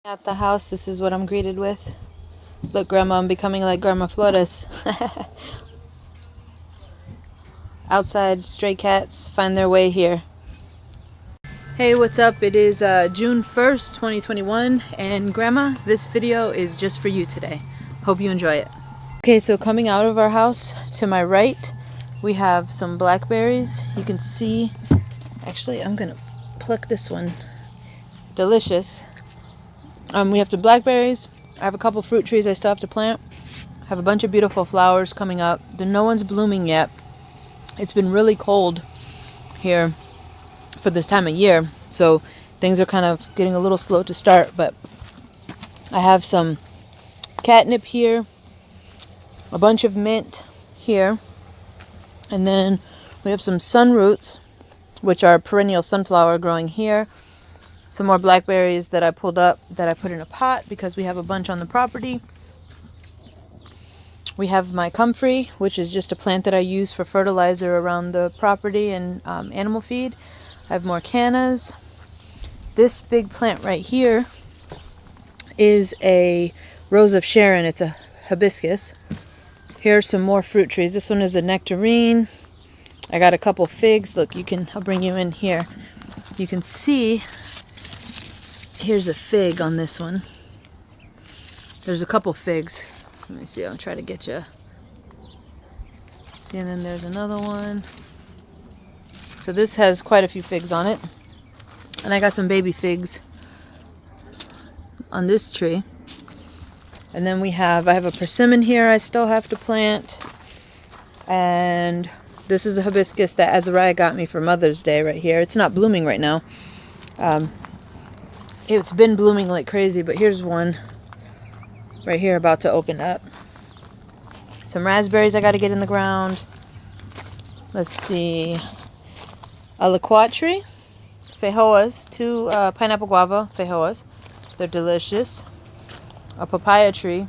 At the house, this is what I'm greeted with. Look, Grandma, I'm becoming like Grandma Flores. Outside, stray cats find their way here. Hey, what's up? It is June 1st, 2021, and Grandma, this video is just for you today. Hope you enjoy it. Okay, so coming out of our house, to my right, we have some blackberries. You can see, actually, I'm gonna pluck this one. Delicious. We have some blackberries. I have a couple fruit trees I still have to plant. I have a bunch of beautiful flowers coming up. No one's blooming yet. It's been really cold here for this time of year, so things are kind of getting a little slow to start, but I have some catnip here, a bunch of mint here, and then we have some sunroots, which are perennial sunflower growing here. Some more blackberries that I pulled up that I put in a pot because we have a bunch on the property. We have my comfrey, which is just a plant that I use for fertilizer around the property and animal feed. I have more cannas. This big plant right here is a Rose of Sharon. It's a hibiscus. Here are some more fruit trees. This one is a nectarine. I got a couple figs. Look, I'll bring you in here. You can see, here's a fig on this one. There's a couple figs. Let me see, I'll try to get you. See, and then there's another one. So this has quite a few figs on it. And I got some baby figs on this tree. And then I have a persimmon here I still have to plant. And this is a hibiscus that Azariah got me for Mother's Day right here. It's not blooming right now. It's been blooming like crazy, but here's one right here about to open up. Some raspberries I got to get in the ground. Let's see. A liquat tree, feijoas, two pineapple guava feijoas. They're delicious. A papaya tree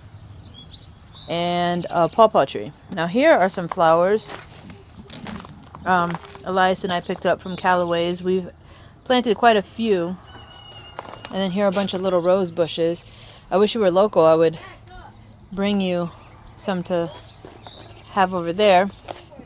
and a pawpaw tree. Now here are some flowers Elias and I picked up from Callaway's. We've planted quite a few. And then here are a bunch of little rose bushes. I wish you were local. I would bring you some to have over there.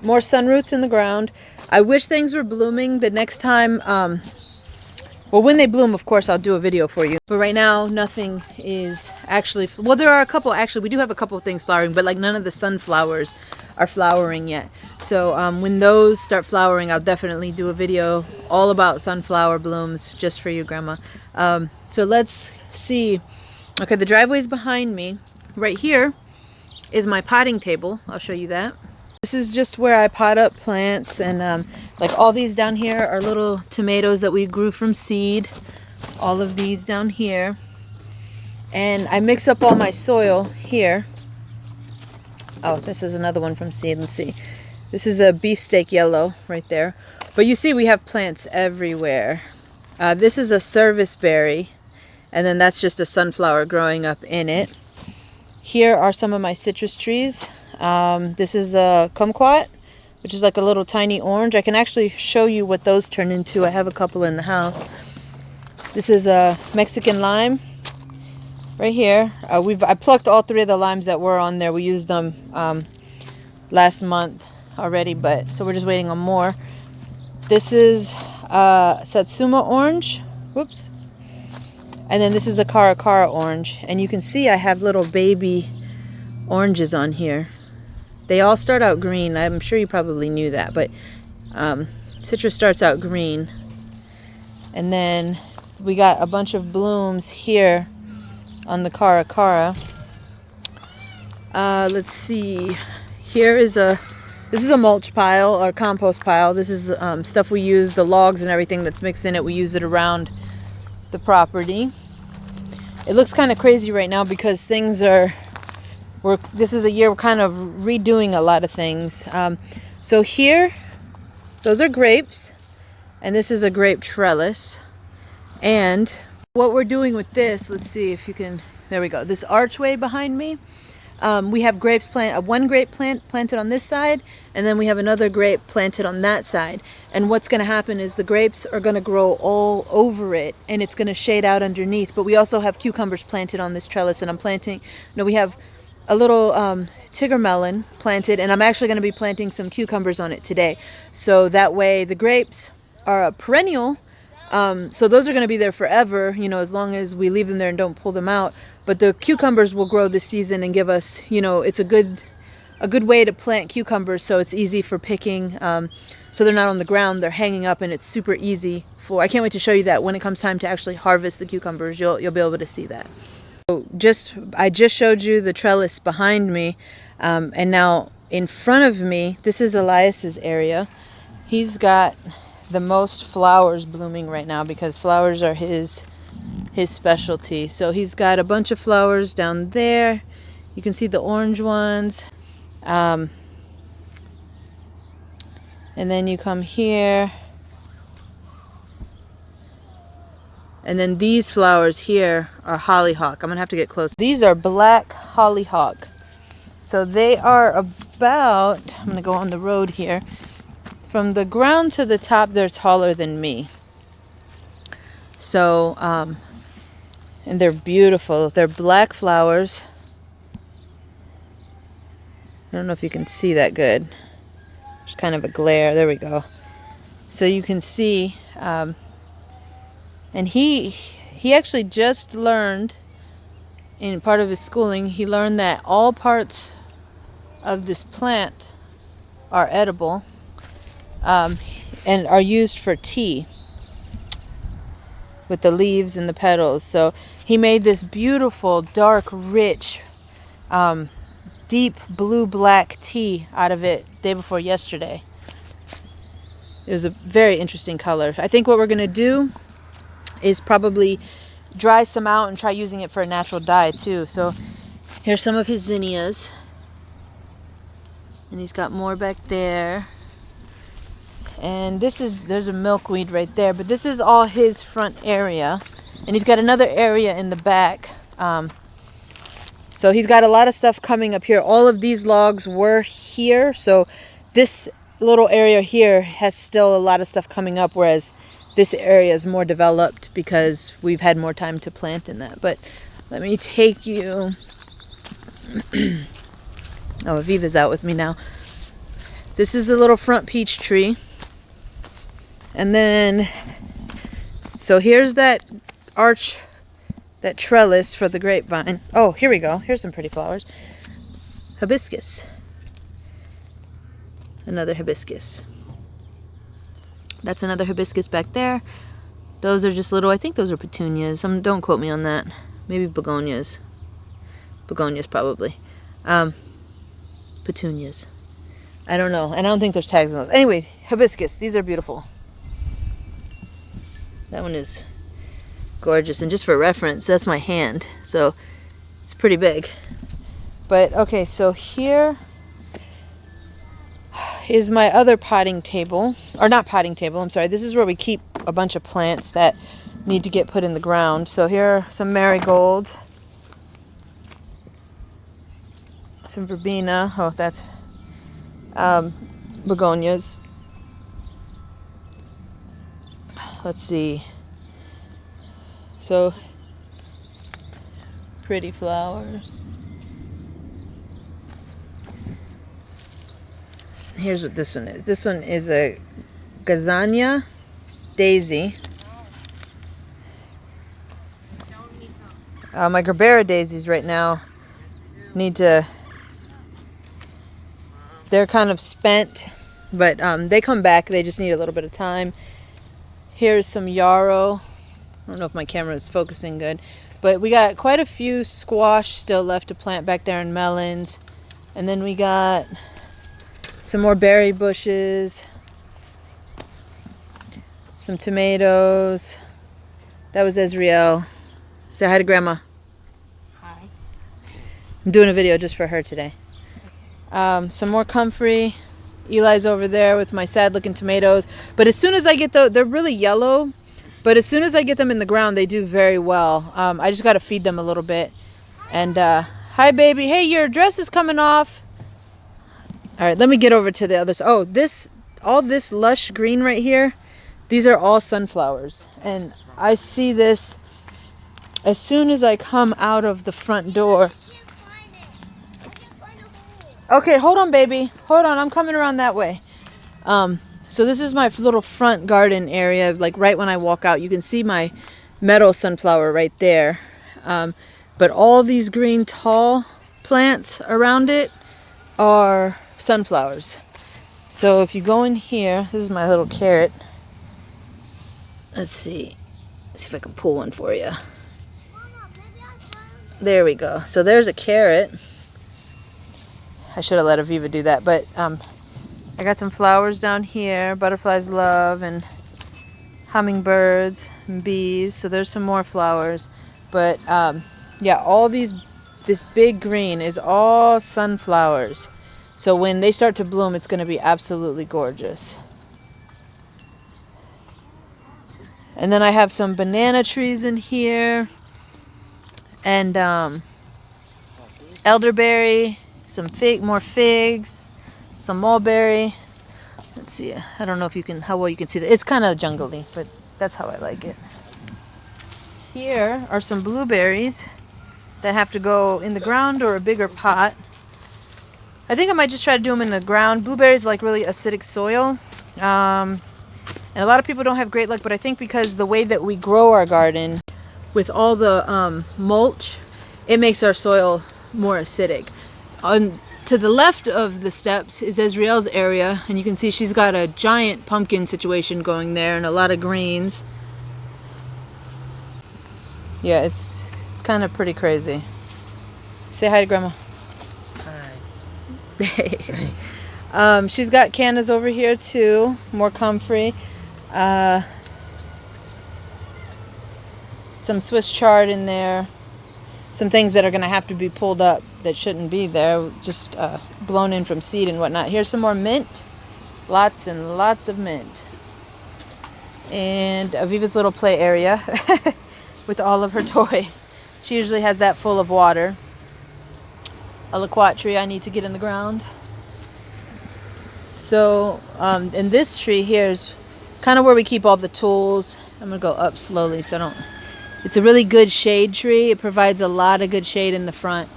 More sunroots in the ground. I wish things were blooming the next time. Well, when they bloom, of course, I'll do a video for you. But right now, nothing is actually... Well, there are a couple. Actually, we do have a couple of things flowering, but like none of the sunflowers are flowering yet. So when those start flowering, I'll definitely do a video all about sunflower blooms just for you, Grandma. So let's see. Okay, the driveway's behind me. Right here is my potting table. I'll show you that. This is just where I pot up plants, and like all these down here are little tomatoes that we grew from seed. All of these down here. And I mix up all my soil here. Oh, this is another one from seed. Let's see. This is a beefsteak yellow right there. But you see we have plants everywhere. This is a service berry, and then that's just a sunflower growing up in it. Here are some of my citrus trees. This is a kumquat, which is like a little tiny orange. I can actually show you what those turn into. I have a couple in the house. This is a Mexican lime right here. I plucked all three of the limes that were on there. We used them last month already, so we're just waiting on more. This is Satsuma orange. Whoops. And then this is a Caracara orange. And you can see I have little baby oranges on here. They all start out green. I'm sure you probably knew that, but citrus starts out green. And then we got a bunch of blooms here on the Caracara. Let's see. This is a mulch pile or compost pile. This is stuff we use, the logs and everything that's mixed in it. We use it around the property. It looks kind of crazy right now because this is a year we're kind of redoing a lot of things. So here, those are grapes, and this is a grape trellis. And what we're doing with this, let's see if you can, there we go. This archway behind me, we have one grape plant planted on this side, and then we have another grape planted on that side. And what's going to happen is the grapes are going to grow all over it, and it's going to shade out underneath. But we also have cucumbers planted on this trellis, and we have a little Tigger melon planted, and I'm actually going to be planting some cucumbers on it today. So that way the grapes are a perennial. So those are going to be there forever, as long as we leave them there and don't pull them out. But the cucumbers will grow this season and give us, it's a good way to plant cucumbers, so it's easy for picking. So they're not on the ground, they're hanging up, and it's super easy I can't wait to show you that when it comes time to actually harvest the cucumbers. You'll be able to see that. So I just showed you the trellis behind me, and now in front of me, this is Elias's area. He's got the most flowers blooming right now because flowers are his specialty. So he's got a bunch of flowers down there. You can see the orange ones. And then you come here. And then these flowers here are hollyhock. I'm going to have to get close. These are black hollyhock. So they are about, I'm going to go on the road here. From the ground to the top, they're taller than me. So, and they're beautiful. They're black flowers. I don't know if you can see that good. There's kind of a glare. There we go. So you can see, and he actually just learned, in part of his schooling, he learned that all parts of this plant are edible. And are used for tea with the leaves and the petals. So he made this beautiful, dark, rich, deep blue-black tea out of it day before yesterday. It was a very interesting color. I think what we're going to do is probably dry some out and try using it for a natural dye too. So here's some of his zinnias. And he's got more back there. And there's a milkweed right there, but this is all his front area. And he's got another area in the back. So he's got a lot of stuff coming up here. All of these logs were here. So this little area here has still a lot of stuff coming up, whereas this area is more developed because we've had more time to plant in that. But let me take you. Oh, Aviva's out with me now. This is the little front peach tree. And then, so here's that arch, that trellis for the grapevine. Oh, here we go. Here's some pretty flowers. Hibiscus. Another hibiscus. That's another hibiscus back there. Those are just little, I think those are petunias. Don't quote me on that. Maybe begonias. Begonias probably. Petunias. I don't know. And I don't think there's tags on those. Anyway, hibiscus. These are beautiful. That one is gorgeous. And just for reference, that's my hand. So it's pretty big. But okay, so here is my other potting table. Or not potting table, I'm sorry. This is where we keep a bunch of plants that need to get put in the ground. So here are some marigolds. Some verbena. Oh, that's begonias. Let's see. So pretty flowers. Here's what this one is. This one is a Gazania Daisy. My Grape daisies right now they're kind of spent, but they come back. They just need a little bit of time. Here's some yarrow. I don't know if my camera is focusing good, but we got quite a few squash still left to plant back there, and melons. And then we got some more berry bushes, some tomatoes. That was Ezriel. Say hi to Grandma. Hi. I'm doing a video just for her today. Some more comfrey. Eli's over there with my sad looking tomatoes. But as soon as I get they're really yellow, but as soon as I get them in the ground, they do very well. I just got to feed them a little bit. And Hi, baby. Hey, your dress is coming off. All right, let me get over to the other side. Oh, all this lush green right here, these are all sunflowers. And I see this as soon as I come out of the front door. Okay, hold on, baby. Hold on, I'm coming around that way. So this is my little front garden area. Like right when I walk out, you can see my meadow sunflower right there. But all these green tall plants around it are sunflowers. So if you go in here, this is my little carrot. Let's see if I can pull one for you. There we go. So there's a carrot. I should have let Aviva do that, but I got some flowers down here, butterflies love and hummingbirds and bees. So there's some more flowers, but yeah, all this big green is all sunflowers. So when they start to bloom, it's going to be absolutely gorgeous. And then I have some banana trees in here and elderberry, some more figs, some mulberry. Let's see. I don't know if how well you can see that. It's kind of jungly, but that's how I like it. Here are some blueberries that have to go in the ground or a bigger pot. I think I might just try to do them in the ground. Blueberries like really acidic soil. And a lot of people don't have great luck, but I think because the way that we grow our garden with all the mulch, it makes our soil more acidic. To the left of the steps is Ezreal's area, and you can see she's got a giant pumpkin situation going there and a lot of greens. Yeah, it's kind of pretty crazy. Say hi to Grandma. Hi. She's got cannas over here too, more comfrey. Some Swiss chard in there. Some things that are going to have to be pulled up that shouldn't be there, just blown in from seed and whatnot. Here's some more mint. Lots and lots of mint. And Aviva's little play area with all of her toys. She usually has that full of water. A loquat tree I need to get in the ground. So, and this tree here is kind of where we keep all the tools. I'm going to go up slowly so I don't... It's a really good shade tree. It provides a lot of good shade in the front.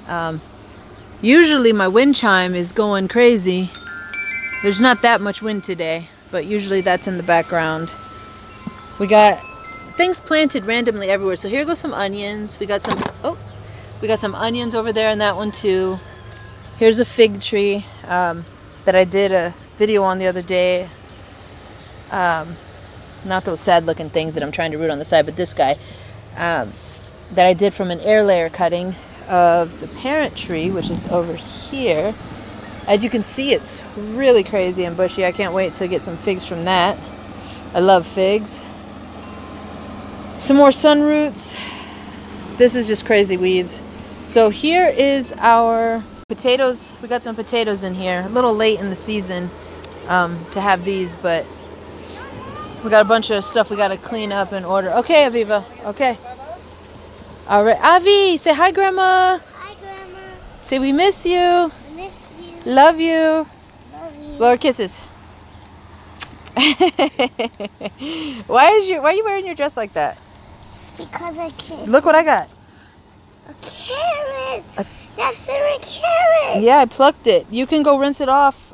Usually my wind chime is going crazy. There's not that much wind today, but usually that's in the background. We got things planted randomly everywhere. So here goes some onions. We got some onions over there in that one too. Here's a fig tree that I did a video on the other day. Not those sad looking things that I'm trying to root on the side, but this guy. That I did from an air layer cutting of the parent tree, which is over here. As you can see, it's really crazy and bushy. I can't wait to get some figs from that. I love figs. Some more sun roots. This is just crazy weeds. So here is our potatoes. We got some potatoes in here. A little late in the season to have these, but we got a bunch of stuff we got to clean up and order. Okay, Aviva. Okay. All right. Avi, say hi, Grandma. Hi, Grandma. Say we miss you. I miss you. Love you. Love you. Blow her kisses. Why are you wearing your dress like that? Because I can't. Look what I got. A carrot. That's a carrot. Yeah, I plucked it. You can go rinse it off.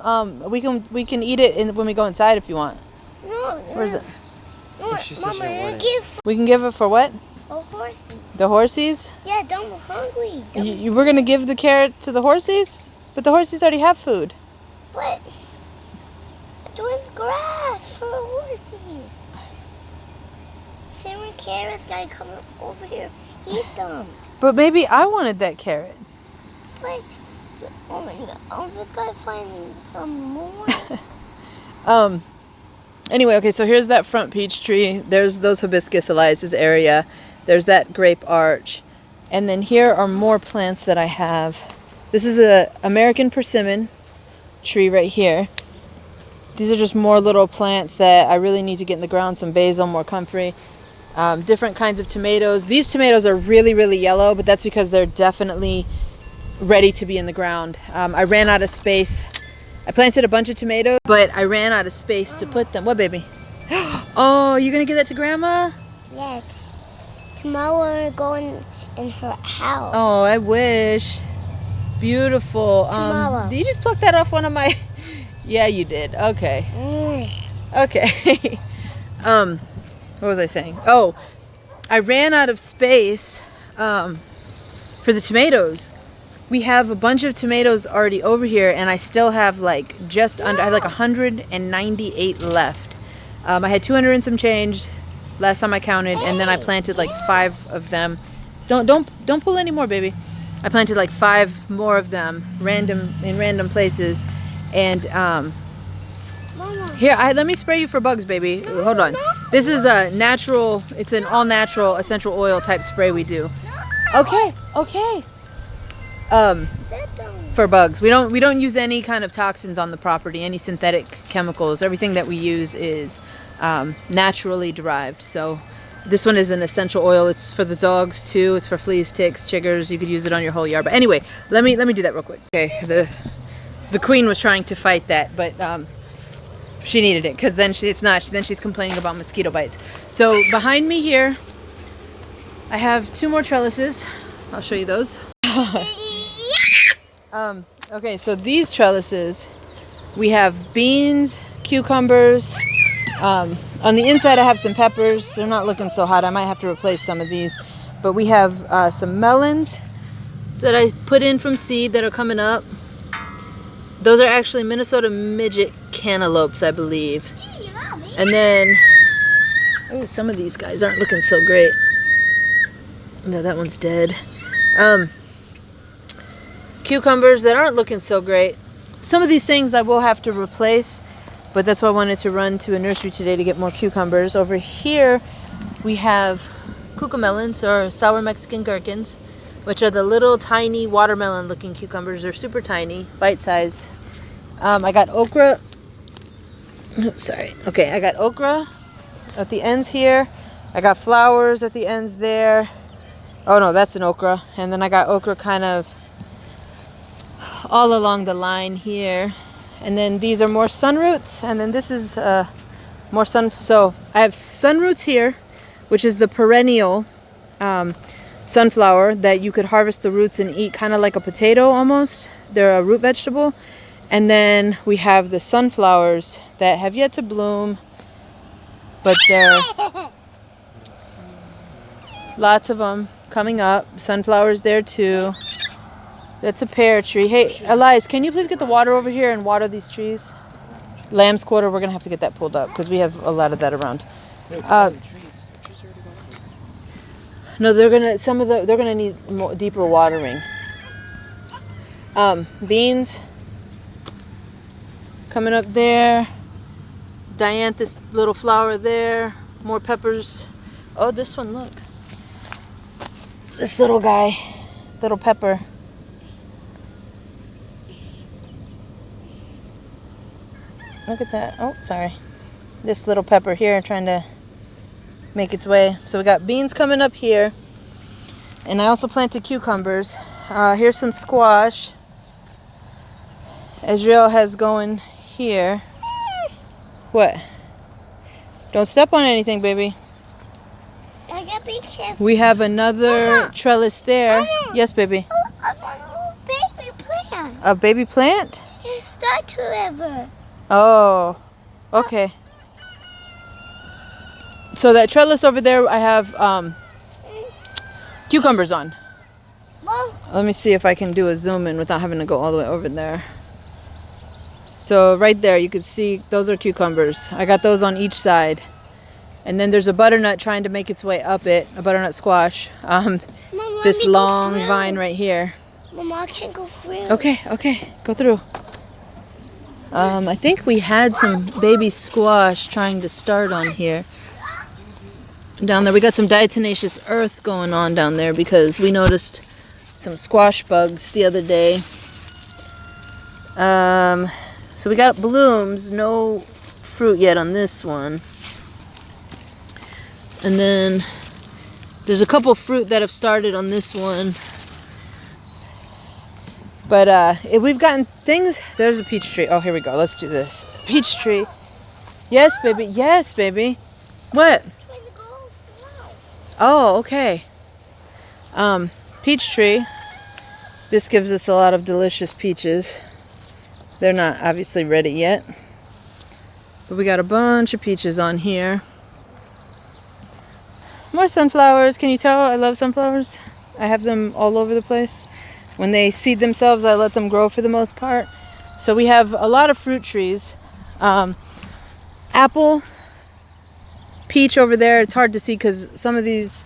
We can eat it when we go inside if you want. No. Where's it? No, Mama, We can give it for what? a horsey. The horsies? Yeah, I'm hungry. We're going to give the carrot to the horsies? But the horsies already have food. But there's grass for a horsey. Seven carrots gotta come over here. Eat them. But maybe I wanted that carrot. But oh my God, I'm just gonna find some more. Anyway, okay, so here's that front peach tree. There's those Hibiscus Elias's area. There's that grape arch. And then here are more plants that I have. This is a American persimmon tree right here. These are just more little plants that I really need to get in the ground. Some basil, more comfrey. Different kinds of tomatoes. These tomatoes are really, really yellow, but that's because they're definitely ready to be in the ground. I ran out of space. I planted a bunch of tomatoes, but I ran out of space to put them. What, baby? Oh, you're gonna give that to Grandma? Yes. Tomorrow we're going in her house. Oh, I wish. Beautiful. Tomorrow. Did you just pluck that off one of my... Yeah, you did. Okay. Okay. What was I saying? Oh, I ran out of space for the tomatoes. We have a bunch of tomatoes already over here, and I still have like just under, I have like 198 left. I had 200 and some change last time I counted, and then I planted like 5 of them. Don't pull any more, baby. I planted like 5 more of them, in random places, and here, let me spray you for bugs, baby. Hold on. This is a natural. It's an all natural essential oil type spray we do. Okay, okay. For bugs, we don't use any kind of toxins on the property, any synthetic chemicals. Everything that we use is naturally derived. So this one is an essential oil. It's for the dogs too. It's for fleas, ticks, chiggers. You could use it on your whole yard. But anyway, let me do that real quick. Okay, the queen was trying to fight that, but she needed it, because then then she's complaining about mosquito bites. So behind me here, I have 2 more trellises. I'll show you those. Okay, so these trellises, we have beans, cucumbers. On the inside, I have some peppers. They're not looking so hot. I might have to replace some of these. But we have some melons that I put in from seed that are coming up. Those are actually Minnesota midget cantaloupes, I believe. And then, oh, some of these guys aren't looking so great. No, that one's dead. Cucumbers that aren't looking so great. Some of these things I will have to replace, but that's why I wanted to run to a nursery today to get more cucumbers. Over here, we have cucamelons, or sour Mexican gherkins, which are the little tiny watermelon looking cucumbers. They're super tiny, bite size. I got okra. Oops, sorry. Okay, I got okra at the ends here. I got flowers at the ends there. Oh no, that's an okra. And then I got okra kind of all along the line here. And then these are more sunroots. And then this is more so I have sunroots here, which is the perennial sunflower that you could harvest the roots and eat, kind of like a potato almost. They're a root vegetable. And then we have the sunflowers that have yet to bloom, but they're lots of them coming up. Sunflowers there too. That's a pear tree. Hey, Elias, can you please get the water over here and water these trees? Lamb's quarter, we're gonna have to get that pulled up because we have a lot of that around. No, they're gonna need more, deeper watering. Beans coming up there. Dianthus little flower there. More peppers. Oh, this one, look. This little guy, little pepper. Look at that. Oh, sorry. This little pepper here trying to make its way. So we got beans coming up here. And I also planted cucumbers. Here's some squash. Israel has going here. What? Don't step on anything, baby. I gotta be careful. We have another Mama. trellis there. Mama. Yes, baby. Oh, I want a little baby plant. A baby plant? It's start to river. Oh, okay. So that trellis over there, I have cucumbers on. Well, Let me see if I can do a zoom in without having to go all the way over there. So right there, you can see those are cucumbers. I got those on each side. And then there's a butternut trying to make its way up it, a butternut squash. Mom, This long vine right here. Mama, I can't go through. Okay, go through. I think we had some baby squash trying to start on here. Down there, we got some diatomaceous earth going on down there because we noticed some squash bugs the other day. So we got blooms, no fruit yet on this one. And then there's a couple fruit that have started on this one. But we've gotten things. There's a peach tree. Oh, here we go. Let's do this. Peach tree. Yes, baby. Yes, baby. What? Oh, okay. Peach tree. This gives us a lot of delicious peaches. They're not obviously ready yet. But we got a bunch of peaches on here. More sunflowers. Can you tell I love sunflowers? I have them all over the place. When they seed themselves, I let them grow for the most part. So we have a lot of fruit trees. Apple, peach over there. It's hard to see because some of these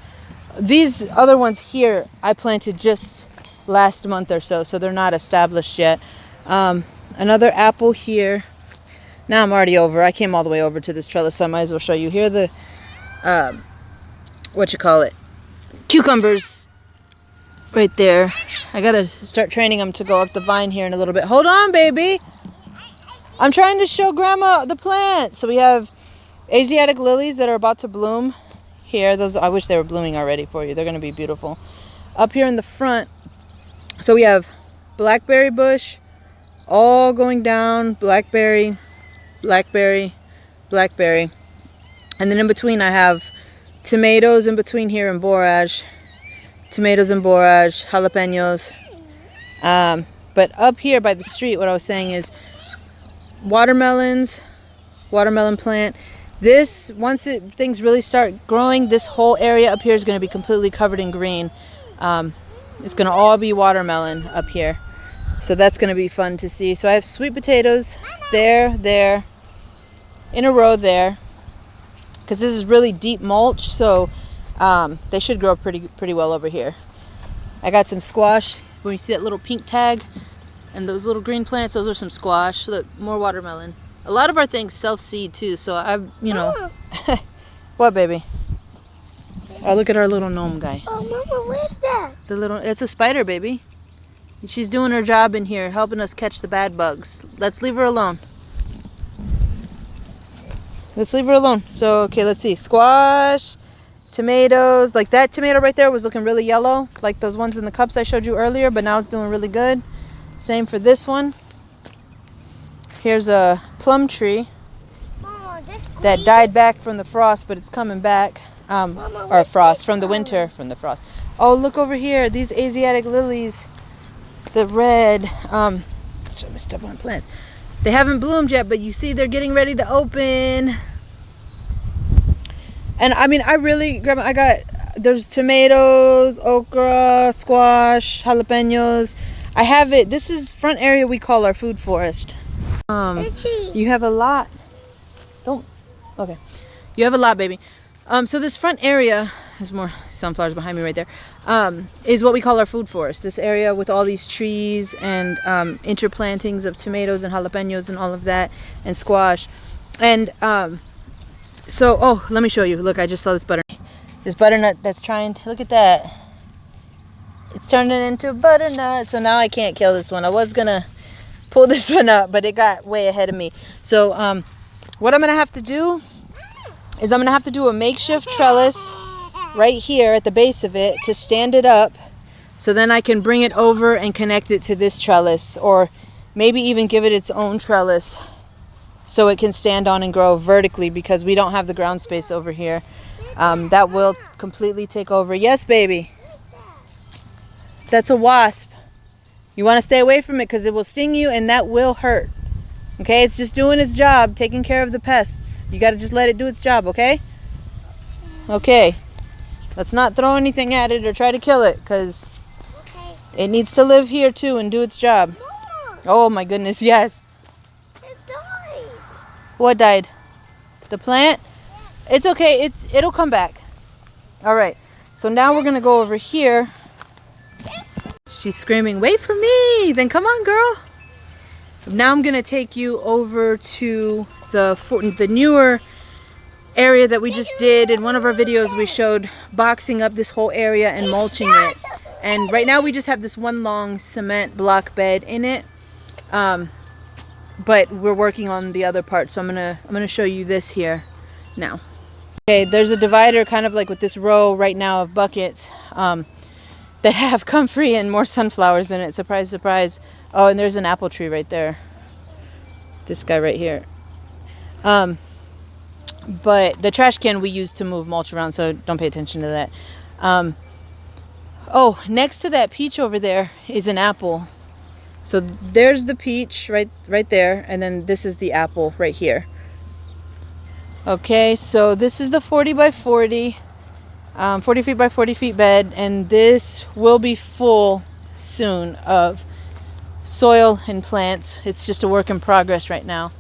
other ones here I planted just last month or so, so they're not established yet. Another apple here. Now I'm already over. I came all the way over to this trellis, so I might as well show you. Here are the cucumbers right there. I gotta start training them to go up the vine here in a little bit. Hold on, baby. I'm trying to show Grandma the plant. So we have Asiatic lilies that are about to bloom here. Those, I wish they were blooming already for you. They're gonna be beautiful. Up here in the front, so we have blackberry bush all going down. Blackberry, blackberry, blackberry. And then in between I have tomatoes in between here and borage. Tomatoes and borage, jalapenos. But up here by the street, what I was saying is watermelons, watermelon plant. This, once things really start growing, this whole area up here is going to be completely covered in green. It's going to all be watermelon up here. So that's going to be fun to see. So I have sweet potatoes there, in a row there. Because this is really deep mulch, so they should grow pretty well over here. I got some squash. When you see that little pink tag and those little green plants, those are some squash. Look, more watermelon. A lot of our things self-seed too, so Mama. What, baby? Oh, look at our little gnome guy. Oh, Mama, where's that? It's a spider, baby. She's doing her job in here, helping us catch the bad bugs. Let's leave her alone. Let's leave her alone. So, okay, let's see. Squash, tomatoes. Like that tomato right there was looking really yellow, like those ones in the cups I showed you earlier, but now it's doing really good. Same for this one. Here's a plum tree that died back from the frost, but it's coming back. Or frost, from the winter, from the frost. Oh, look over here. These Asiatic lilies. The red. Should I step on plants? They haven't bloomed yet, but you see they're getting ready to open. And I mean, there's tomatoes, okra, squash, jalapenos. I have it. This is front area we call our food forest. You have a lot. Okay. You have a lot, baby. So this front area, there's more sunflowers behind me right there, is what we call our food forest. This area with all these trees and interplantings of tomatoes and jalapenos and all of that, and squash. And so, let me show you. Look, I just saw this butternut. This butternut that's trying to, look at that. It's turning into a butternut. So now I can't kill this one. I was gonna pull this one up, but it got way ahead of me. So what I'm gonna have to do is I'm gonna have to do a makeshift trellis right here at the base of it to stand it up, so then I can bring it over and connect it to this trellis, or maybe even give it its own trellis so it can stand on and grow vertically, because we don't have the ground space over here. That will completely take over. Yes, baby. That's a wasp. You want to stay away from it because it will sting you and that will hurt. Okay, it's just doing its job, taking care of the pests. You got to just let it do its job, okay? Okay. Let's not throw anything at it or try to kill it, because it needs to live here too and do its job. Mama, oh my goodness, yes. it died. What died? The plant? Yeah. It's okay. It'll come back. All right. So now we're going to go over here. She's screaming, wait for me. Then come on, girl. Now I'm going to take you over to the newer area that we just did. In one of our videos, we showed boxing up this whole area and mulching it. And right now we just have this one long cement block bed in it. But we're working on the other part. So I'm gonna show you this here now. Okay, there's a divider kind of like with this row right now of buckets. that have comfrey and more sunflowers in it. Surprise, surprise. Oh, and there's an apple tree right there. This guy right here. But the trash can we use to move mulch around, so don't pay attention to that. Oh, next to that peach over there is an apple. So there's the peach right there, and then this is the apple right here. Okay, so this is the 40 by 40, 40 feet by 40 feet bed, and this will be full soon of soil and plants. It's just a work in progress right now.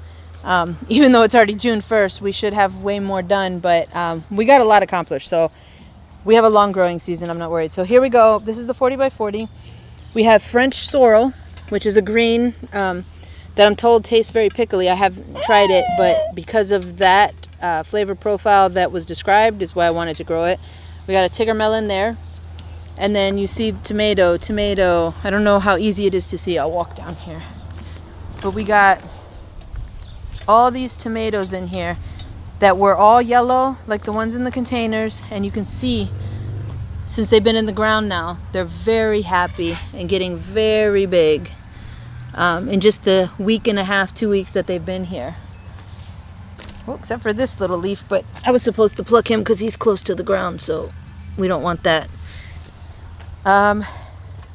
Even though it's already June 1st, we should have way more done, but we got a lot accomplished, so we have a long growing season. I'm not worried. So here we go. This is the 40 by 40. We have French sorrel, which is a green that I'm told tastes very pickly. I haven't tried it, but because of that flavor profile that was described is why I wanted to grow it. We got a tiger melon there. And then you see tomato. I don't know how easy it is to see. I'll walk down here. But we got all these tomatoes in here that were all yellow, like the ones in the containers. And you can see, since they've been in the ground now, they're very happy and getting very big in just the week and a half, 2 weeks that they've been here. Well, except for this little leaf, but I was supposed to pluck him because he's close to the ground, so we don't want that.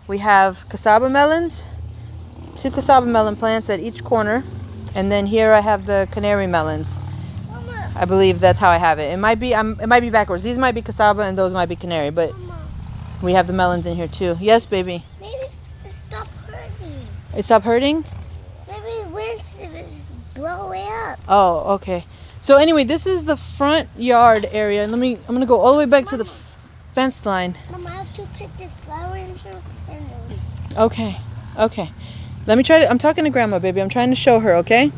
We have cassava melons, 2 cassava melon plants at each corner, and then here I have the canary melons. Mama. I believe that's how I have it. It might be backwards. These might be cassava and those might be canary, but Mama. we have the melons in here too. Yes, baby. Maybe it stopped hurting. It stopped hurting? Maybe wind blow it up. Oh, okay. So anyway, this is the front yard area. I'm gonna go all the way back to the fence line. Mama, I have to put this flower in here and then... Okay. Let me try to. I'm talking to Grandma, baby. I'm trying to show her. Okay.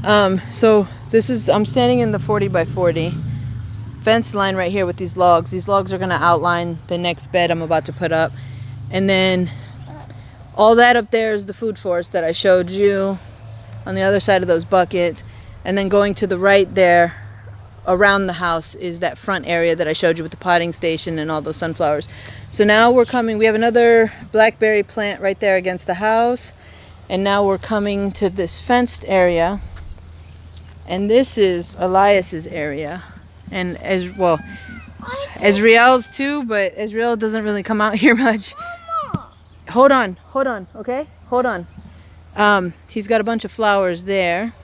Okay. So this is. I'm standing in the 40 by 40 fence line right here with these logs. These logs are gonna outline the next bed I'm about to put up, and then all that up there is the food forest that I showed you on the other side of those buckets, and then going to the right there around the house is that front area that I showed you with the potting station and all those sunflowers. So now we're coming, we have another blackberry plant right there against the house, and now we're coming to this fenced area, and this is Elias's area, and Ezreal's too, but Ezreal doesn't really come out here much. Mama. Hold on, okay? Hold on. He's got a bunch of flowers there,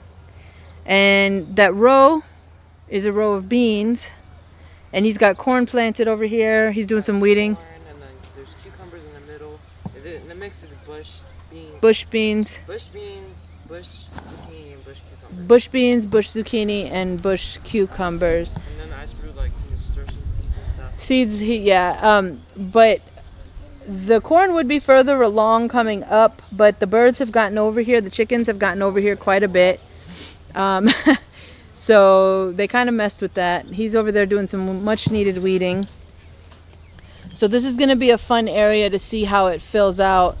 and that row is a row of beans, and he's got corn planted over here. He's doing some weeding. And then there's cucumbers in the middle. The mix is bush beans, Bush beans, bush zucchini, and bush cucumbers. bush beans, bush zucchini, and bush cucumbers. And then I threw like nasturtium seeds and stuff. Seeds, but the corn would be further along coming up, but the birds have gotten over here. The chickens have gotten over here quite a bit. So they kind of messed with that. He's over there doing some much needed weeding. So this is going to be a fun area to see how it fills out.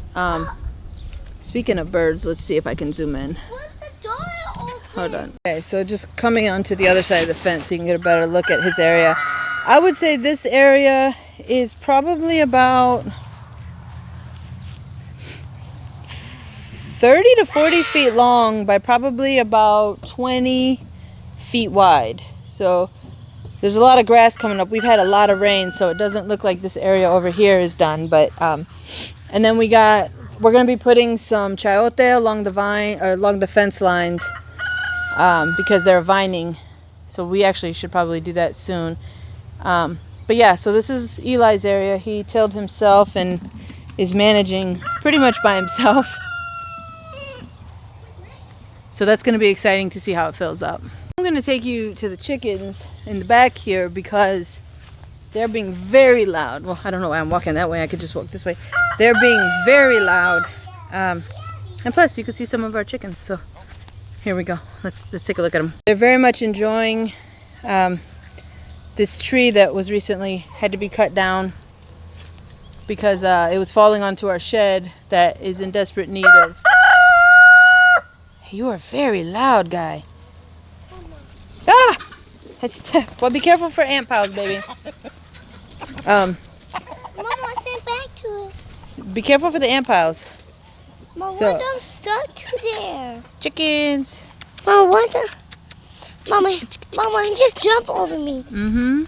Speaking of birds, let's see if I can zoom in. Was the door open? Hold on. Okay, so just coming onto the other side of the fence so you can get a better look at his area. I would say this area is probably about 30 to 40 feet long by probably about 20 feet wide. So there's a lot of grass coming up. We've had a lot of rain, so it doesn't look like this area over here is done, but and then we're going to be putting some chayote along the fence lines because they're vining, so we actually should probably do that soon. But yeah, so this is Eli's area. He tilled himself and is managing pretty much by himself. So that's going to be exciting to see how it fills up. I'm going to take you to the chickens in the back here because they're being very loud. Well, I don't know why I'm walking that way. I could just walk this way. They're being very loud. And plus, you can see some of our chickens. So here we go. Let's take a look at them. They're very much enjoying this tree that was recently had to be cut down because it was falling onto our shed that is in desperate need of... You are very loud, guy. Ah! Well, be careful for ant piles, baby. Mama, Be careful for the ant piles. Mom, So- what I'm stuck to there? Chickens. Mom, what the? Mama, he just jumped over me. Mm-hmm.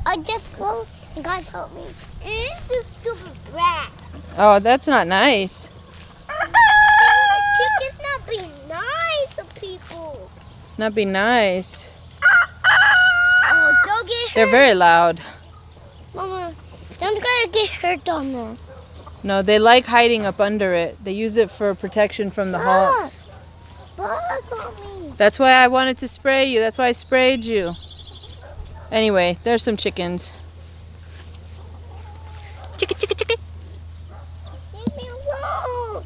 I just float and guys help me. And it's this stupid rat. Oh, that's not nice. Chickens not be nice to people. Not be nice. Oh, don't get hurt. They're very loud. Mama, don't gotta get hurt on there. No, they like hiding up under it. They use it for protection from the hawks. Bugs on me. That's why I wanted to spray you. That's why I sprayed you. Anyway, there's some chickens. Chicken. Leave me alone.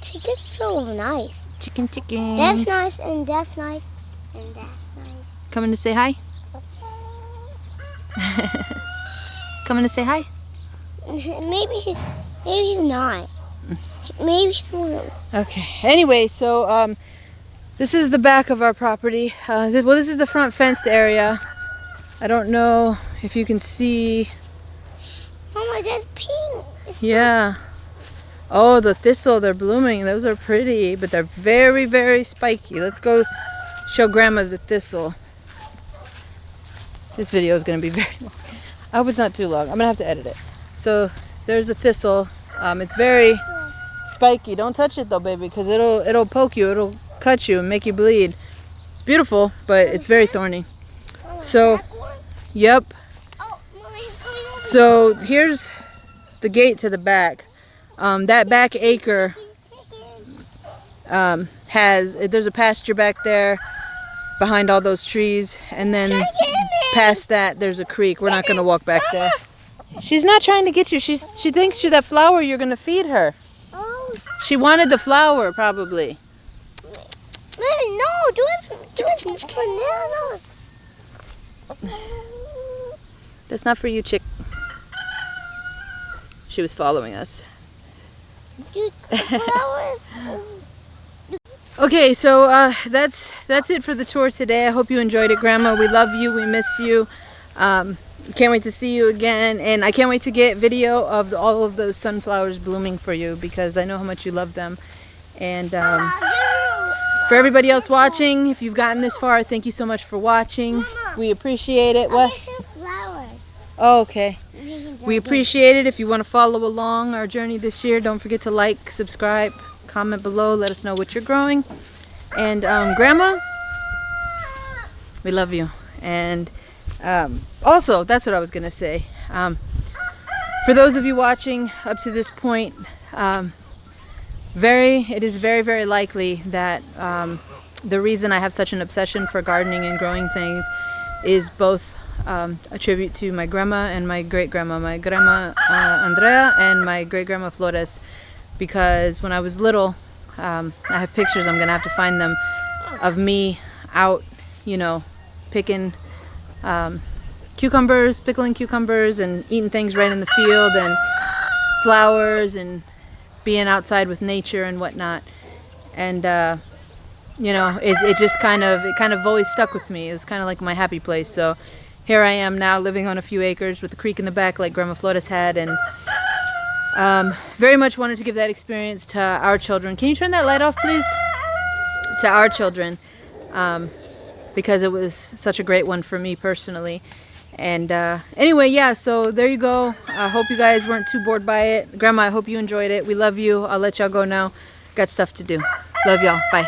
Chicken's so nice. Chickens. That's nice, and that's nice, and that's nice. Coming to say hi? Coming to say hi? Maybe he's not. Maybe he's not. Okay. Anyway, so this is the back of our property. Well, this is the front fenced area. I don't know if you can see. Mama, that's pink. Yeah. Oh, the thistle, they're blooming. Those are pretty, but they're very, very spiky. Let's go show Grandma the thistle. This video is going to be very long. I hope it's not too long. I'm going to have to edit it. So there's the thistle. It's very spiky. Don't touch it though, baby, because it'll poke you. It'll cut you and make you bleed. It's beautiful, but it's very thorny. So, yep. Oh, Mama, he's coming over. So here's the gate to the back. That back acre there's a pasture back there behind all those trees, and then past that there's a creek. We're not going to walk back there. She's not trying to get you. She thinks you're that flower you're going to feed her. Oh, She wanted the flower, probably. Mary, no, do it for nanos. That's not for you, chick. She was following us. Dude, the flowers. Okay, so that's it for the tour today. I hope you enjoyed it, Grandma. We love you. We miss you. Can't wait to see you again, and I can't wait to get video of all of those sunflowers blooming for you, because I know how much you love them. And for everybody else watching, if you've gotten this far, thank you so much for watching. We appreciate it. What? Flowers. Oh, okay. We appreciate it. If you want to follow along our journey this year, don't forget to like, subscribe, comment below. Let us know what you're growing. And Grandma, we love you. And also, that's what I was going to say. For those of you watching up to this point, it is very, very likely that the reason I have such an obsession for gardening and growing things is both a tribute to my grandma and my great-grandma, my grandma Andrea and my great-grandma Flores, because when I was little, I have pictures, I'm gonna have to find them, of me out, picking cucumbers, pickling cucumbers and eating things right in the field, and flowers, and being outside with nature and whatnot. And it just kind of always stuck with me. It's kind of like my happy place. So here I am now, living on a few acres with the creek in the back like Grandma Flores had, and very much wanted to give that experience to our children. Can you turn that light off, please? To our children, because it was such a great one for me personally. And anyway, yeah, so there you go. I hope you guys weren't too bored by it. Grandma, I hope you enjoyed it. We love you. I'll let y'all go now. Got stuff to do. Love y'all. Bye.